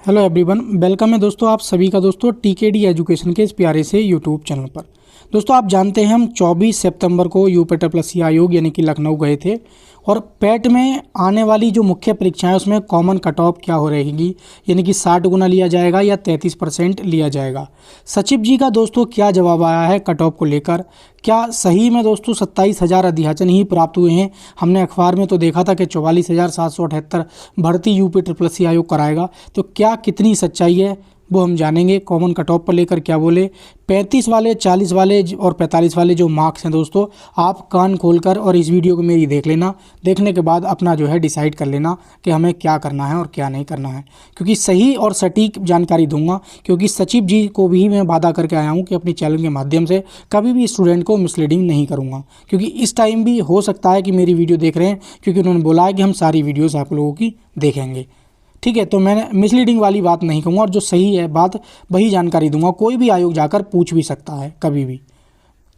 Hello everyone, welcome है दोस्तों आप सभी का दोस्तों टीकेडी एजुकेशन के इस प्यारे से यूट्यूब चैनल पर। दोस्तों आप जानते हैं हम 24 सितंबर को यूपीएससी आयोग यानी कि लखनऊ गए थे और पैट में आने वाली जो मुख्य परीक्षाएं है उसमें कॉमन कट ऑफ क्या हो रहेगी, यानी कि 60 गुना लिया जाएगा या 33% लिया जाएगा। सचिव जी का दोस्तों क्या जवाब आया है कट ऑफ को लेकर? क्या सही में दोस्तों 27,000 अध्याचन ही प्राप्त हुए हैं? हमने अखबार में तो देखा था कि 44,778 भर्ती यूपीएससी आयोग कराएगा, तो क्या कितनी सच्चाई है वो हम जानेंगे। कॉमन कट ऑफ पर लेकर क्या बोले, 35 वाले, 40 वाले और 45 वाले जो मार्क्स हैं दोस्तों, आप कान खोलकर और इस वीडियो को मेरी देख लेना। देखने के बाद अपना जो है डिसाइड कर लेना कि हमें क्या करना है और क्या नहीं करना है, क्योंकि सही और सटीक जानकारी दूंगा। क्योंकि सचिव जी को भी मैं वादा करके आया हूँ कि अपनी चैनल के माध्यम से कभी भी स्टूडेंट को मिसलीडिंग नहीं करूँगा। क्योंकि इस टाइम भी हो सकता है कि मेरी वीडियो देख रहे हैं, क्योंकि उन्होंने बोला है कि हम सारी वीडियोज़ आप लोगों की देखेंगे। ठीक है, तो मैंने मिसलीडिंग वाली बात नहीं कहूँगा और जो सही है बात वही जानकारी दूंगा। कोई भी आयोग जाकर पूछ भी सकता है कभी भी।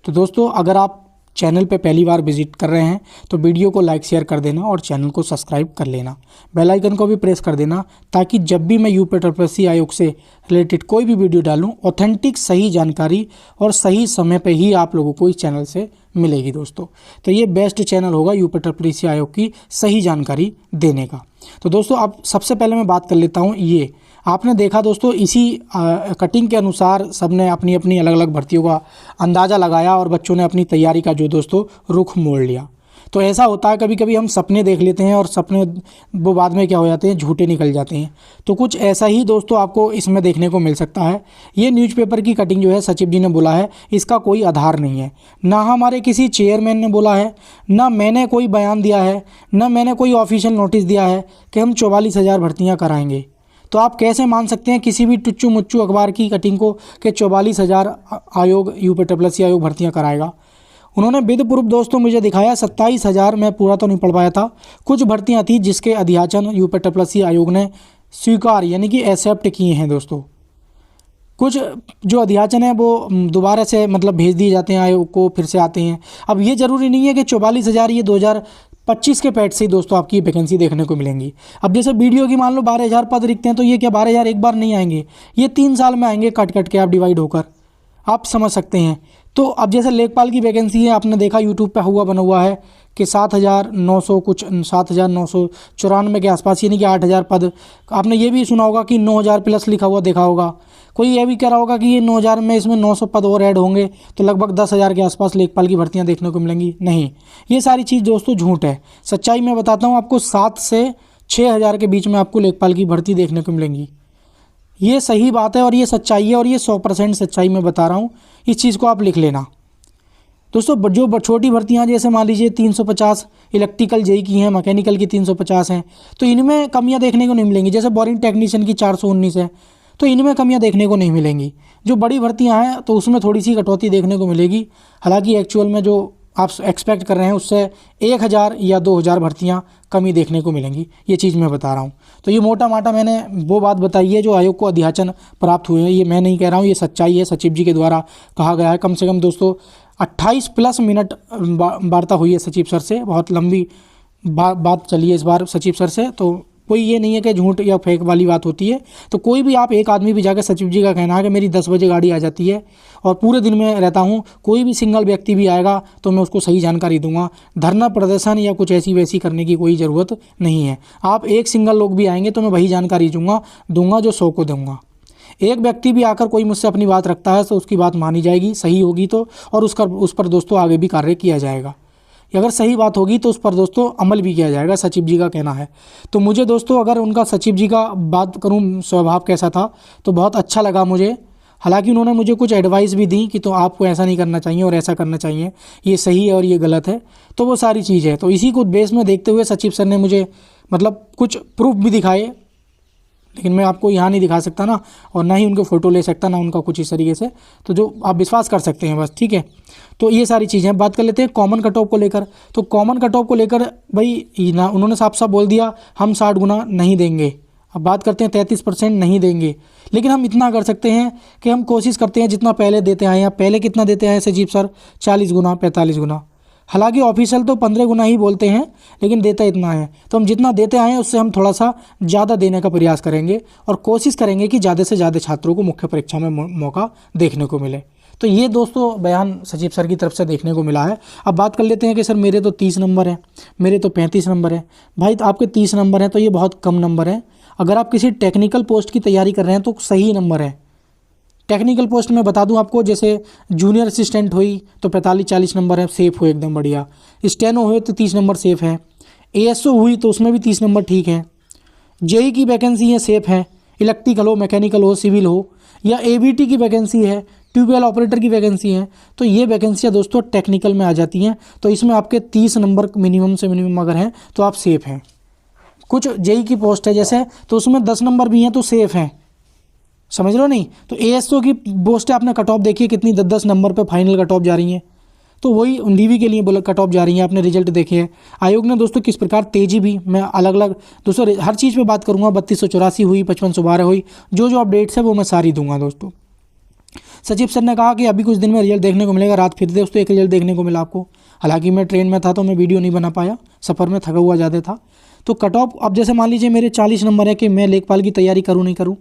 तो दोस्तों अगर आप चैनल पे पहली बार विजिट कर रहे हैं तो वीडियो को लाइक शेयर कर देना और चैनल को सब्सक्राइब कर लेना। बेल आइकन को भी प्रेस कर देना ताकि जब भी मैं यूपीएससी आयोग से रिलेटेड कोई भी वीडियो डालूं, ऑथेंटिक सही जानकारी और सही समय पे ही आप लोगों को इस चैनल से मिलेगी दोस्तों। तो ये बेस्ट चैनल होगा यूपीएससी आयोग की सही जानकारी देने का। तो दोस्तों अब सबसे पहले मैं बात कर लेता हूँ, ये आपने देखा दोस्तों इसी कटिंग के अनुसार सबने अपनी अपनी अलग अलग भर्तियों का अंदाज़ा लगाया और बच्चों ने अपनी तैयारी का जो दोस्तों रुख मोड़ लिया। तो ऐसा होता है कभी कभी हम सपने देख लेते हैं और सपने वो बाद में क्या हो जाते हैं, झूठे निकल जाते हैं। तो कुछ ऐसा ही दोस्तों आपको इसमें देखने को मिल सकता है। ये न्यूज़पेपर की कटिंग जो है सचिव जी ने बोला है, इसका कोई आधार नहीं है। ना हमारे किसी चेयरमैन ने बोला है, ना मैंने कोई बयान दिया है, ना मैंने कोई ऑफिशियल नोटिस दिया है कि हम 44,000 भर्तियाँ कराएंगे। तो आप कैसे मान सकते हैं किसी भी टुच्चू मुच्चू अखबार की कटिंग को कि 44,000 आयोग यूपीएससी आयोग भर्तियां कराएगा। उन्होंने विद प्रूफ दोस्तों मुझे दिखाया 27,000, मैं पूरा तो नहीं पढ़ पाया था, कुछ भर्तियां थी जिसके अध्याचन यूपीएससी आयोग ने स्वीकार यानी कि एक्सेप्ट किए हैं दोस्तों। कुछ जो अध्याचन है वो दोबारा से मतलब भेज दिए जाते हैं आयोग को, फिर से आते हैं। अब ये ज़रूरी नहीं है कि 44,000 ये 2025 के पैट से ही दोस्तों आपकी वैकेंसी देखने को मिलेंगी। अब जैसे वीडियो की मान लो 12,000 पद रिक्त हैं, तो ये क्या 12,000 एक बार नहीं आएंगे, ये 3 साल में आएंगे कट कट के आप डिवाइड होकर, आप समझ सकते हैं। तो अब जैसे लेखपाल की वैकेंसी है, आपने देखा यूट्यूब पे बना हुआ है कि 7,900 कुछ 7,994 के आसपास, यानी कि 8,000 पद। आपने ये भी सुना होगा कि 9,000 प्लस लिखा हुआ देखा होगा। कोई ये भी कह रहा होगा कि ये 9,000 में इसमें 900 पद और ऐड होंगे तो लगभग 10,000 के आसपास लेखपाल की भर्तियां देखने को मिलेंगी। नहीं, ये सारी चीज़ दोस्तों झूठ है। सच्चाई मैं बताता हूँ आपको, 7 से 6,000 के बीच में आपको लेखपाल की भर्ती देखने को मिलेंगी। ये सही बात है और ये सच्चाई है और ये 100% सच्चाई मैं बता रहा हूँ। इस चीज़ को आप लिख लेना दोस्तों। जो छोटी भर्तियां जैसे मान लीजिए 350 इलेक्ट्रिकल जेई की हैं, मैकेनिकल की 350 हैं, तो इनमें कमियां देखने को नहीं मिलेंगी। जैसे बोरिंग टेक्नीशियन की 419 है, तो इनमें कमियां देखने को नहीं मिलेंगी। जो बड़ी भर्तियां हैं तो उसमें थोड़ी सी कटौती देखने को मिलेगी। हालांकि एक्चुअल में जो आप एक्सपेक्ट कर रहे हैं उससे 1,000 या 2,000 भर्तियां कमी देखने को मिलेंगी, ये चीज़ मैं बता रहा हूँ। तो ये मोटा माटा मैंने वो बात बताई है जो आयोग को अध्याचन प्राप्त हुए हैं। ये मैं नहीं कह रहा हूँ, ये सच्चाई है, सचिव जी के द्वारा कहा गया है। कम से कम दोस्तों 28 प्लस मिनट वार्ता हुई है सचिव सर से, बहुत लंबी बात चली है इस बार सचिव सर से। तो कोई ये नहीं है कि झूठ या फेक वाली बात होती है। तो कोई भी आप एक आदमी भी जाकर, सचिव जी का कहना है कि मेरी 10 बजे गाड़ी आ जाती है और पूरे दिन में रहता हूँ, कोई भी सिंगल व्यक्ति भी आएगा तो मैं उसको सही जानकारी दूंगा। धरना प्रदर्शन या कुछ ऐसी वैसी करने की कोई ज़रूरत नहीं है। आप एक सिंगल लोग भी आएंगे तो मैं वही जानकारी दूंगा जो 100 को दूंगा। एक व्यक्ति भी आकर कोई मुझसे अपनी बात रखता है तो उसकी बात मानी जाएगी, सही होगी तो, और उस पर दोस्तों आगे भी कार्य किया जाएगा। अगर सही बात होगी तो उस पर दोस्तों अमल भी किया जाएगा, सचिव जी का कहना है। तो मुझे दोस्तों अगर उनका सचिव जी का बात करूं स्वभाव कैसा था तो बहुत अच्छा लगा मुझे। हालांकि उन्होंने मुझे कुछ एडवाइस भी दी कि तो आपको ऐसा नहीं करना चाहिए और ऐसा करना चाहिए, ये सही है और ये गलत है। तो वो सारी चीज़ है, तो इसी को बेस में देखते हुए सचिव सर ने मुझे मतलब कुछ प्रूफ भी दिखाए, लेकिन मैं आपको यहाँ नहीं दिखा सकता ना, और ना ही उनके फ़ोटो ले सकता ना उनका कुछ इस तरीके से। तो जो आप विश्वास कर सकते हैं बस, ठीक है। तो ये सारी चीज़ें बात कर लेते हैं कॉमन कट ऑफ को लेकर। तो कॉमन कट ऑफ को लेकर भाई ना उन्होंने साफ साफ बोल दिया हम 60 गुना नहीं देंगे। अब बात करते हैं 33% नहीं देंगे, लेकिन हम इतना कर सकते हैं कि हम कोशिश करते हैं जितना पहले देते आए हैं। पहले कितना देते आए सचिव सर? 40 गुना, 45 गुना। हालांकि ऑफिशियल तो 15 गुना ही बोलते हैं, लेकिन देता इतना है, तो हम जितना देते आए हैं उससे हम थोड़ा सा ज़्यादा देने का प्रयास करेंगे और कोशिश करेंगे कि ज़्यादा से ज़्यादा छात्रों को मुख्य परीक्षा में मौका देखने को मिले। तो ये दोस्तों बयान सचिव सर की तरफ से देखने को मिला है। अब बात कर लेते हैं कि सर मेरे तो 30 नंबर हैं, मेरे तो 35 नंबर हैं। भाई तो आपके 30 नंबर हैं तो ये बहुत कम नंबर है। अगर आप किसी टेक्निकल पोस्ट की तैयारी कर रहे हैं तो सही नंबर है। टेक्निकल पोस्ट में बता दूं आपको, जैसे जूनियर असिस्टेंट हुई तो 45-40 नंबर है, सेफ़ हो एकदम बढ़िया। स्टेनो हुए तो 30 नंबर सेफ़ है। एएसओ हुई तो उसमें भी 30 नंबर ठीक है। जेई की वैकेंसी है, सेफ़ है। इलेक्ट्रिकल हो, मैकेनिकल हो, सिविल हो, या एबीटी की वैकेंसी है, ट्यूबवेल ऑपरेटर की वैकेंसी है, तो ये वैकेंसियाँ दोस्तों टेक्निकल में आ जाती हैं। तो इसमें आपके 30 नंबर मिनिमम से मिनिमम अगर हैं तो आप सेफ़ हैं। कुछ जेई की पोस्ट है जैसे, तो उसमें 10 नंबर भी हैं तो सेफ़ हैं, समझ लो नहीं। तो एएसओ की पोस्ट है, आपने कट ऑफ देखिए कितनी 10-10 नंबर पे फाइनल कट ऑफ जा रही हैं। तो वही डीवी के लिए बोला कट ऑफ जा रही है, आपने रिजल्ट देखे हैं। आयोग ने दोस्तों किस प्रकार तेजी भी, मैं अलग अलग दोस्तों हर चीज़ पे बात करूंगा। 3284 हुई, 5512 हुई, जो जो अपडेट्स है वो मैं सारी दूंगा दोस्तों। सचिव सर ने कहा कि अभी कुछ दिन में रिजल्ट देखने को मिलेगा। रात फिर दोस्तों एक रिजल्ट देखने को मिला आपको। हालांकि मैं ट्रेन में था तो मैं वीडियो नहीं बना पाया, सफ़र में थका हुआ ज़्यादा था। तो कट ऑफ अब जैसे मान लीजिए मेरे 40 नंबर है कि मैं लेखपाल की तैयारी करूँ नहीं करूँ,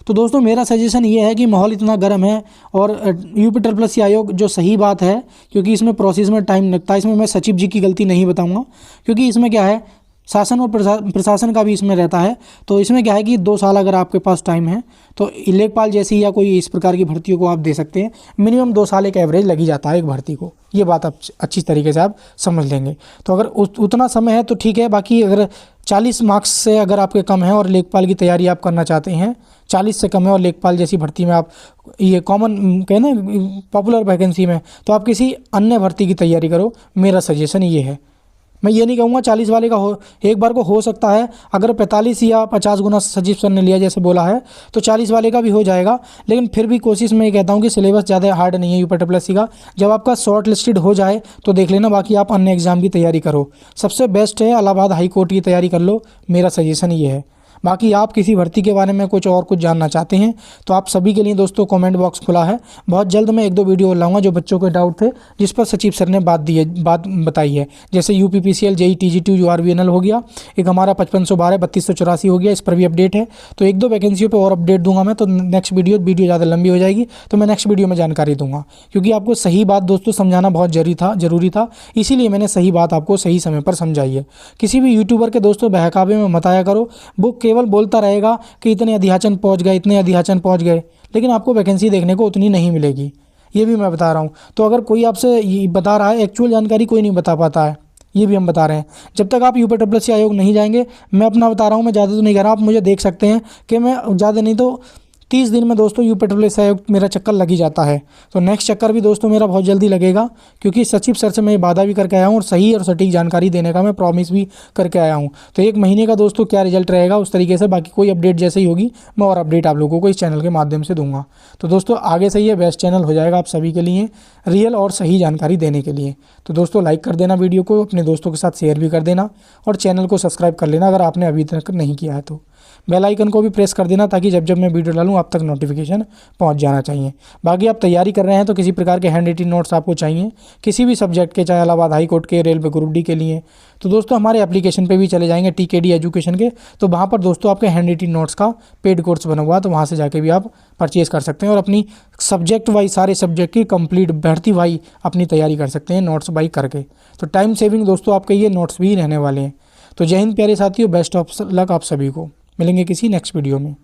तो दोस्तों मेरा सजेशन ये है कि माहौल इतना गर्म है और यूपी आयोग जो सही बात है, क्योंकि इसमें प्रोसेस में टाइम लगता है। इसमें मैं सचिव जी की गलती नहीं बताऊंगा, क्योंकि इसमें क्या है शासन और प्रशासन का भी इसमें रहता है। तो इसमें क्या है कि 2 साल अगर आपके पास टाइम है तो लेखपाल जैसी या कोई इस प्रकार की भर्तियों को आप दे सकते हैं। मिनिमम 2 साल एक एवरेज लगी जाता है एक भर्ती को, ये बात आप अच्छी तरीके से आप समझ लेंगे। तो अगर उतना समय है तो ठीक है। बाकी अगर 40 मार्क्स से अगर आपके कम है और लेखपाल की तैयारी आप करना चाहते हैं, 40 से कम है और लेखपाल जैसी भर्ती में आप ये कॉमन कहना पॉपुलर वैकेंसी में, तो आप किसी अन्य भर्ती की तैयारी करो। मेरा सजेशन ये है। मैं ये नहीं कहूँगा 40 वाले का हो, एक बार को हो सकता है अगर 45 या 50 गुना सचिव सर ने लिया जैसे बोला है तो 40 वाले का भी हो जाएगा। लेकिन फिर भी कोशिश मैं ये कहता हूँ कि सिलेबस ज़्यादा हार्ड नहीं है यूपीएससी का। जब आपका शॉर्ट लिस्टेड हो जाए तो देख लेना, बाकी आप अन्य एग्जाम की तैयारी करो। सबसे बेस्ट है इलाहाबाद हाई कोर्ट की तैयारी कर लो, मेरा सजेशन ये है। बाकी आप किसी भर्ती के बारे में कुछ जानना चाहते हैं तो आप सभी के लिए दोस्तों कमेंट बॉक्स खुला है। बहुत जल्द मैं 1-2 वीडियो लाऊंगा जो बच्चों के डाउट थे जिस पर सचिव सर ने बात बताई है। जैसे यूपीपीसीएल, जेई, टीजी2, यूआरवीएनएल हो गया, एक हमारा 5512, 3284 हो गया, इस पर भी अपडेट है। तो 1-2 वैकेंसियों पर और अपडेट दूंगा मैं। तो नेक्स्ट वीडियो ज़्यादा लंबी हो जाएगी तो मैं नेक्स्ट वीडियो में जानकारी दूंगा, क्योंकि आपको सही बात दोस्तों समझाना बहुत जरूरी था। इसीलिए मैंने सही बात आपको सही समय पर समझाई है। किसी भी यूट्यूबर के दोस्तों बहकावे में मत आया करो। वो केवल बोलता रहेगा कि इतने अध्याचन पहुंच गए, इतने अध्याचन पहुंच गए, लेकिन आपको वैकेंसी देखने को उतनी नहीं मिलेगी। ये भी मैं बता रहा हूं। तो अगर कोई आपसे ये बता रहा है, एक्चुअल जानकारी कोई नहीं बता पाता है, ये भी हम बता रहे हैं। जब तक आप यूपीएससी आयोग नहीं जाएंगे, मैं अपना बता रहा हूँ, मैं ज़्यादा तो नहीं कह रहा, आप मुझे देख सकते हैं कि मैं ज़्यादा नहीं तो 30 दिन में दोस्तों यूपीएससी आयोग मेरा चक्कर लग ही जाता है। तो नेक्स्ट चक्कर भी दोस्तों मेरा बहुत जल्दी लगेगा, क्योंकि सचिव सर से मैं वादा भी करके आया हूँ और सही और सटीक जानकारी देने का मैं प्रॉमिस भी करके आया हूँ। तो 1 महीने का दोस्तों क्या रिजल्ट रहेगा उस तरीके से, बाकी कोई अपडेट जैसे ही होगी मैं और अपडेट आप लोगों को इस चैनल के माध्यम से दूंगा। तो दोस्तों आगे से ये बेस्ट चैनल हो जाएगा आप सभी के लिए, रियल और सही जानकारी देने के लिए। तो दोस्तों लाइक कर देना, वीडियो को अपने दोस्तों के साथ शेयर भी कर देना और चैनल को सब्सक्राइब कर लेना अगर आपने अभी तक नहीं किया है तो। बेल आइकन को भी प्रेस कर देना ताकि जब जब मैं वीडियो डालूँ आप तक नोटिफिकेशन पहुंच जाना चाहिए। बाकी आप तैयारी कर रहे हैं तो किसी प्रकार के हैंड रिटन नोट्स आपको चाहिए किसी भी सब्जेक्ट के, चाहे इलाहाबाद हाई कोर्ट के, रेलवे ग्रुप डी के लिए, तो दोस्तों हमारे एप्लीकेशन पे भी चले जाएंगे टीकेडी एजुकेशन के। तो वहाँ पर दोस्तों आपके हैंड रिटन नोट्स का पेड कोर्स बना हुआ है, तो वहाँ से जाके भी आप परचेज़ कर सकते हैं और अपनी सब्जेक्ट वाइज सारे सब्जेक्ट की कंप्लीट भर्ती वाई अपनी तैयारी कर सकते हैं नोट्स बाई करके। तो टाइम सेविंग दोस्तों आपके ये नोट्स भी रहने वाले हैं। तो जय हिंद प्यारे साथियों, बेस्ट ऑफ लक आप सभी को। मिलेंगे किसी नेक्स्ट वीडियो में।